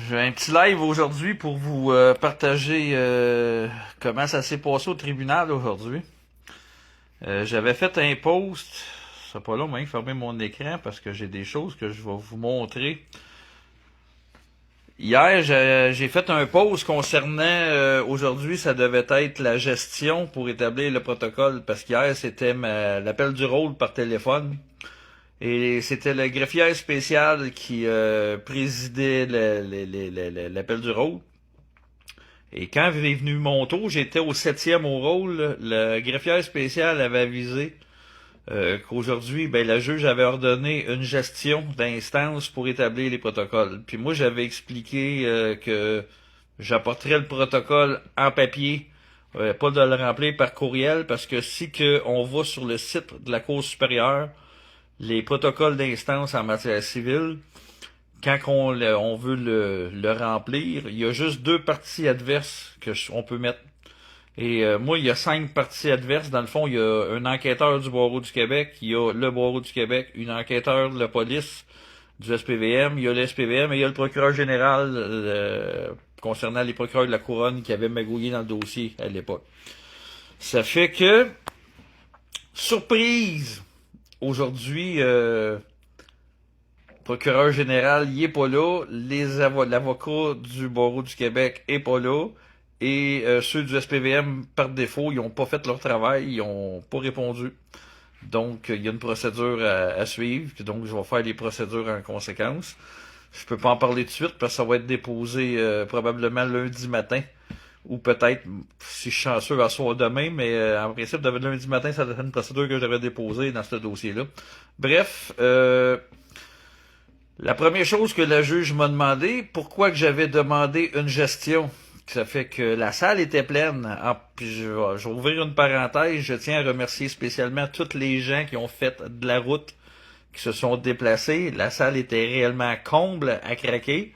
J'ai un petit live aujourd'hui pour vous partager comment ça s'est passé au tribunal aujourd'hui. J'avais fait un post, c'est pas long, mais fermer mon écran parce que j'ai des choses que je vais vous montrer. Hier, j'ai fait un post concernant aujourd'hui, ça devait être la gestion pour établir le protocole parce qu'hier c'était l'appel du rôle par téléphone. Et c'était le greffier spécial qui présidait l'appel du rôle. Et quand est venu mon tour, j'étais au 7e au rôle. Le greffier spécial avait avisé qu'aujourd'hui, la juge avait ordonné une gestion d'instance pour établir les protocoles. Puis moi, j'avais expliqué que j'apporterais le protocole en papier, pas de le remplir par courriel, parce que si on va sur le site de la Cour supérieure, les protocoles d'instance en matière civile, quand on veut le remplir, il y a juste 2 parties adverses on peut mettre. Et moi, il y a 5 parties adverses. Dans le fond, il y a un enquêteur du Barreau du Québec, il y a le Barreau du Québec, une enquêteur de la police du SPVM, il y a le SPVM et il y a le procureur général concernant les procureurs de la Couronne qui avait magouillé dans le dossier à l'époque. Ça fait que, surprise, aujourd'hui, procureur général, il est pas là. L'avocat du Barreau du Québec est pas là. Et ceux du SPVM, par défaut, ils n'ont pas fait leur travail, ils n'ont pas répondu. Donc, il y a une procédure à suivre. Donc, je vais faire les procédures en conséquence. Je peux pas en parler tout de suite parce que ça va être déposé probablement lundi matin. Ou peut-être, si je suis chanceux, à soir demain, mais en principe, lundi matin, ça doit être une procédure que j'avais déposée dans ce dossier-là. Bref, la première chose que la juge m'a demandé, pourquoi que j'avais demandé une gestion. Ça fait que la salle était pleine. Puis je vais ouvrir une parenthèse. Je tiens à remercier spécialement tous les gens qui ont fait de la route, qui se sont déplacés. La salle était réellement comble à craquer.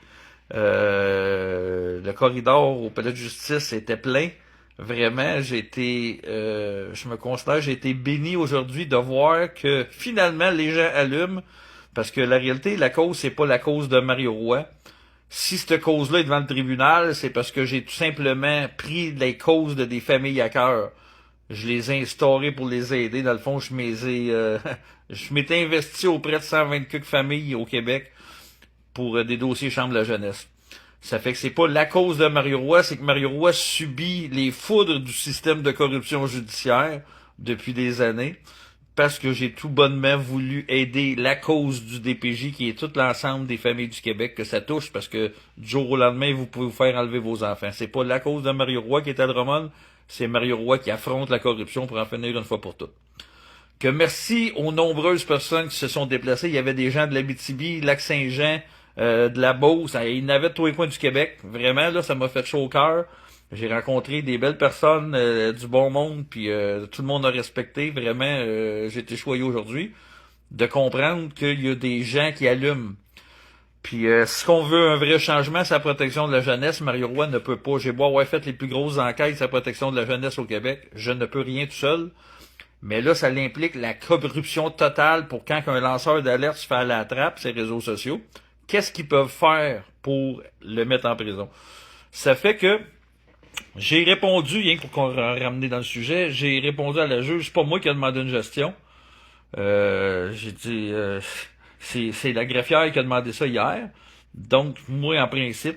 Le corridor au palais de justice était plein. Vraiment, je me considère, j'ai été béni aujourd'hui de voir que finalement les gens allument. Parce que la réalité, la cause, c'est pas la cause de Mario Roy. Si cette cause-là est devant le tribunal, c'est parce que j'ai tout simplement pris les causes de des familles à cœur. Je les ai instaurées pour les aider. Dans le fond, je m'étais investi auprès de 124 familles au Québec pour des dossiers Chambre de la jeunesse. Ça fait que c'est pas la cause de Mario Roy, c'est que Mario Roy subit les foudres du système de corruption judiciaire depuis des années. Parce que j'ai tout bonnement voulu aider la cause du DPJ, qui est tout l'ensemble des familles du Québec, que ça touche, parce que du jour au lendemain, vous pouvez vous faire enlever vos enfants. C'est pas la cause de Mario Roy qui est à Drummond, c'est Mario Roy qui affronte la corruption pour en finir une fois pour toutes. Que merci aux nombreuses personnes qui se sont déplacées. Il y avait des gens de l'Abitibi, Lac-Saint-Jean, de la Beauce, il y en avait de tous les coins du Québec. Vraiment, là, ça m'a fait chaud au cœur. J'ai rencontré des belles personnes, du bon monde, puis tout le monde a respecté. Vraiment, j'ai été choyé aujourd'hui de comprendre qu'il y a des gens qui allument. Puis si on veut un vrai changement, c'est la protection de la jeunesse. Mario Roy ne peut pas. J'ai beau avoir fait les plus grosses enquêtes sur la protection de la jeunesse au Québec. Je ne peux rien tout seul. Mais là, ça implique la corruption totale pour quand un lanceur d'alerte se fait à la trappe, ces réseaux sociaux. Qu'est-ce qu'ils peuvent faire pour le mettre en prison? Ça fait que j'ai répondu, rien pour qu'on ramener dans le sujet, j'ai répondu à la juge, c'est pas moi qui a demandé une gestion. J'ai dit, c'est la greffière qui a demandé ça hier. Donc, moi, en principe,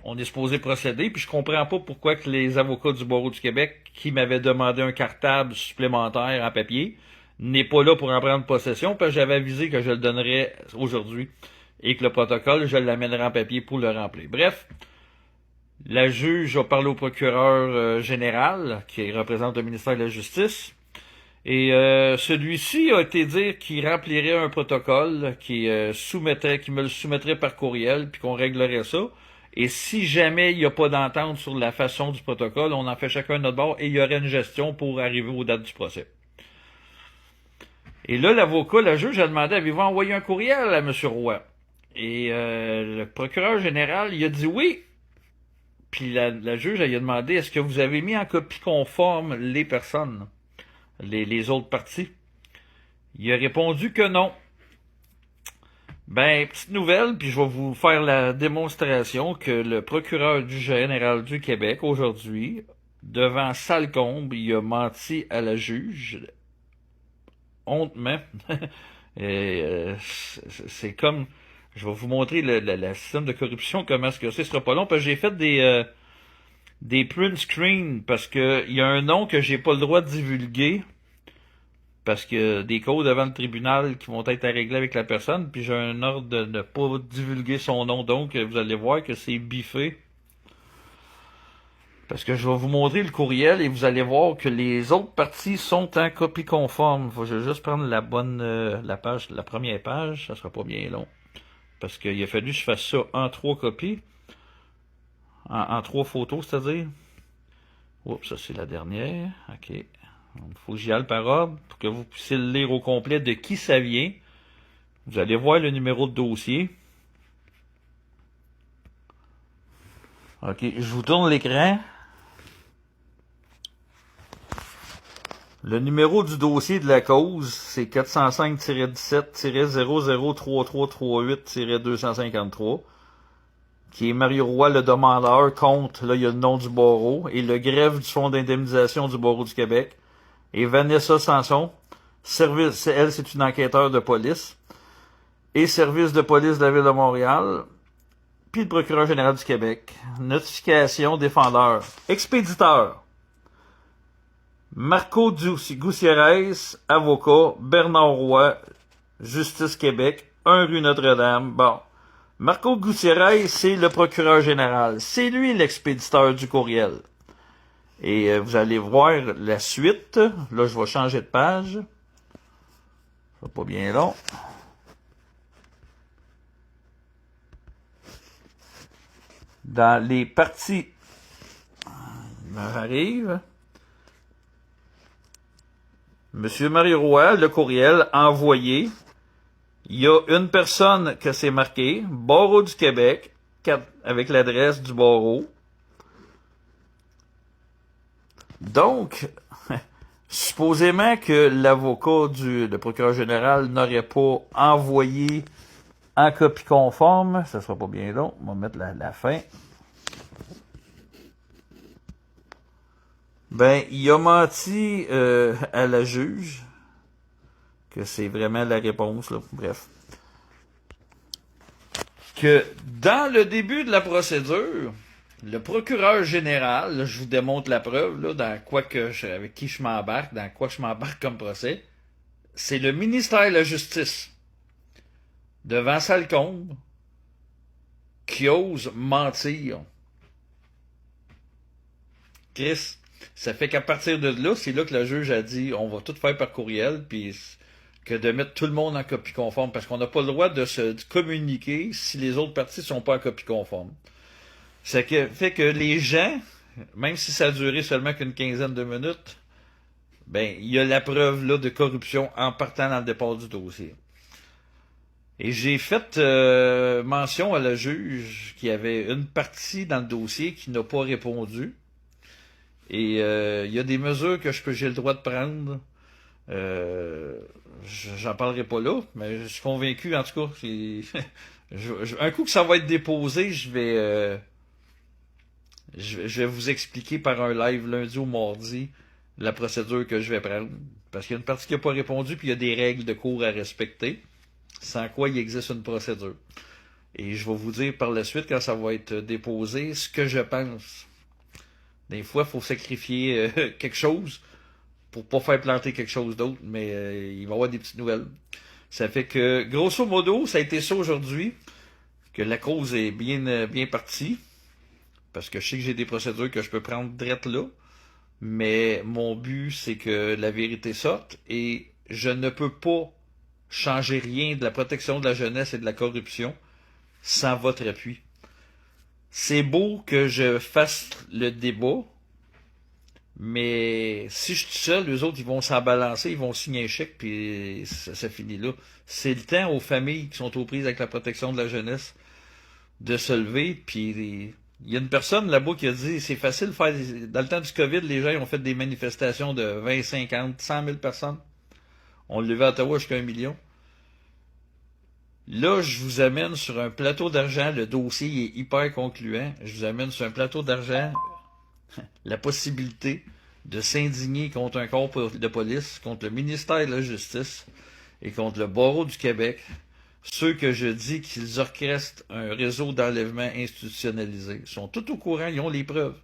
on est supposé procéder, puis je comprends pas pourquoi que les avocats du Barreau du Québec, qui m'avaient demandé un cartable supplémentaire en papier, n'est pas là pour en prendre possession, parce que j'avais avisé que je le donnerais aujourd'hui, et que le protocole, je l'amènerai en papier pour le remplir. Bref, la juge a parlé au procureur général, qui représente le ministère de la Justice, et celui-ci a été dire qu'il remplirait un protocole, qui me le soumettrait par courriel, puis qu'on réglerait ça. Et si jamais il n'y a pas d'entente sur la façon du protocole, on en fait chacun de notre bord et il y aurait une gestion pour arriver aux dates du procès. Et là, la juge a demandé, avez-vous envoyé un courriel à M. Roy? Et le procureur général, il a dit oui. Puis la juge, elle a demandé, est-ce que vous avez mis en copie conforme les personnes, les autres parties? Il a répondu que non. Ben, petite nouvelle, puis je vais vous faire la démonstration que le procureur du général du Québec, aujourd'hui, devant Salcombe, il a menti à la juge, hontement. Et c'est comme... Je vais vous montrer la système de corruption, comment est-ce que c'est. Ce sera pas long, parce que j'ai fait des print screens, parce que il y a un nom que j'ai pas le droit de divulguer, parce que des causes devant le tribunal qui vont être à régler avec la personne, puis j'ai un ordre de ne pas divulguer son nom, donc vous allez voir que c'est biffé. Parce que je vais vous montrer le courriel et vous allez voir que les autres parties sont en copie conforme. Faut que je vais juste prendre la bonne la page, la première page, ça sera pas bien long. Parce qu'il a fallu que je fasse ça en 3 copies. En 3 photos, c'est-à-dire. Oups, ça c'est la dernière. OK. Il faut que j'y aille par ordre pour que vous puissiez le lire au complet de qui ça vient. Vous allez voir le numéro de dossier. OK, je vous tourne l'écran. Le numéro du dossier de la cause, c'est 405-17-003338-253, qui est Mario Roy, le demandeur, contre, là, il y a le nom du barreau, et le greffe du Fonds d'indemnisation du barreau du Québec, et Vanessa Sanson, service, elle, c'est une enquêteur de police, et service de police de la Ville de Montréal, puis le procureur général du Québec. Notification défendeur. Expéditeur. Marco Gutiérrez, avocat, Bernard Roy, Justice Québec, 1 rue Notre-Dame. Bon. Marco Gutiérrez, c'est le procureur général. C'est lui l'expéditeur du courriel. Et vous allez voir la suite. Là, je vais changer de page. C'est pas bien long. Dans les parties, il m'arrive. Monsieur Mario Roy, le courriel envoyé. Il y a une personne que c'est marqué, Barreau du Québec, avec l'adresse du barreau. Donc, supposément que l'avocat le procureur général n'aurait pas envoyé en copie conforme, ça sera pas bien long, on va mettre la fin. Ben, il a menti à la juge, que c'est vraiment la réponse, là. Bref. Que dans le début de la procédure, le procureur général, là, je vous démontre la preuve, là, avec qui je m'embarque, dans quoi je m'embarque comme procès, c'est le ministère de la Justice, devant Salcombe, qui ose mentir. Chris, ça fait qu'à partir de là, c'est là que le juge a dit on va tout faire par courriel, puis que de mettre tout le monde en copie conforme, parce qu'on n'a pas le droit de se communiquer si les autres parties ne sont pas en copie conforme. Ça fait que les gens, même si ça a duré seulement qu'une quinzaine de minutes, ben il y a la preuve là de corruption en partant dans le départ du dossier. Et j'ai fait mention à la juge qu'il y avait une partie dans le dossier qui n'a pas répondu. Et il y a des mesures que j'ai le droit de prendre. J'en parlerai pas là, mais je suis convaincu, en tout cas, un coup que ça va être déposé, je vais vous expliquer par un live lundi ou mardi la procédure que je vais prendre. Parce qu'il y a une partie qui n'a pas répondu, puis il y a des règles de cours à respecter, sans quoi il existe une procédure. Et je vais vous dire par la suite, quand ça va être déposé, ce que je pense. Des fois, il faut sacrifier quelque chose pour pas faire planter quelque chose d'autre, mais il va y avoir des petites nouvelles. Ça fait que, grosso modo, ça a été ça aujourd'hui, que la cause est bien partie, parce que je sais que j'ai des procédures que je peux prendre direct là, mais mon but, c'est que la vérité sorte, et je ne peux pas changer rien de la protection de la jeunesse et de la corruption sans votre appui. C'est beau que je fasse le débat, mais si je suis seul, les autres, ils vont s'en balancer, ils vont signer un chèque, puis ça finit là. C'est le temps aux familles qui sont aux prises avec la protection de la jeunesse de se lever, puis il y a une personne là-bas qui a dit, c'est facile de faire, dans le temps du COVID, les gens ont fait des manifestations de 20, 50, 100 000 personnes. On le levait à Ottawa jusqu'à 1 million. Là, je vous amène sur un plateau d'argent. Le dossier est hyper concluant. Je vous amène sur un plateau d'argent la possibilité de s'indigner contre un corps de police, contre le ministère de la Justice et contre le barreau du Québec. Ceux que je dis qu'ils orchestrent un réseau d'enlèvement institutionnalisé sont tout au courant, ils ont les preuves.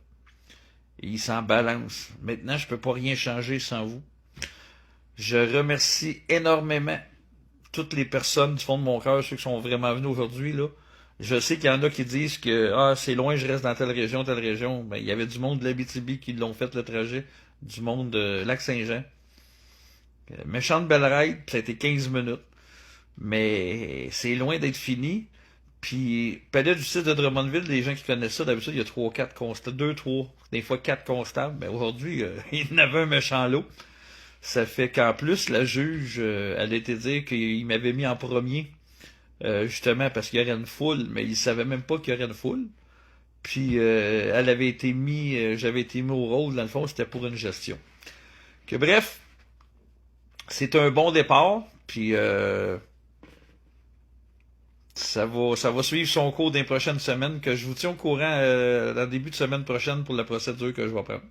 Et ils s'en balancent. Maintenant, je peux pas rien changer sans vous. Je remercie énormément toutes les personnes du fond de mon cœur, ceux qui sont vraiment venus aujourd'hui, là. Je sais qu'il y en a qui disent que c'est loin, je reste dans telle région, telle région. Ben, il y avait du monde de l'Abitibi qui l'ont fait le trajet, du monde de Lac-Saint-Jean. Méchante belle ride, ça a été 15 minutes. Mais c'est loin d'être fini. Puis, palais de justice de Drummondville, les gens qui connaissent ça, d'habitude, il y a 3 4 constables, 2 3 des fois 4 constables. Ben, aujourd'hui, il y en avait un méchant lot. Ça fait qu'en plus, la juge, elle a été dire qu'il m'avait mis en premier, justement parce qu'il y aurait une foule, mais il savait même pas qu'il y aurait une foule. Puis, elle avait été mis, j'avais été mis au rôle, dans le fond, c'était pour une gestion. Que bref, c'est un bon départ, puis ça va suivre son cours dans les prochaines semaines, que je vous tiens au courant dans le début de semaine prochaine pour la procédure que je vais prendre.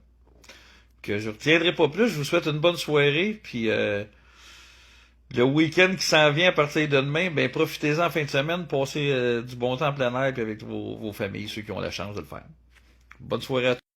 Que je retiendrai pas plus, je vous souhaite une bonne soirée, puis le week-end qui s'en vient à partir de demain, ben profitez-en en fin de semaine, passez du bon temps en plein air puis avec vos familles, ceux qui ont la chance de le faire. Bonne soirée à tous.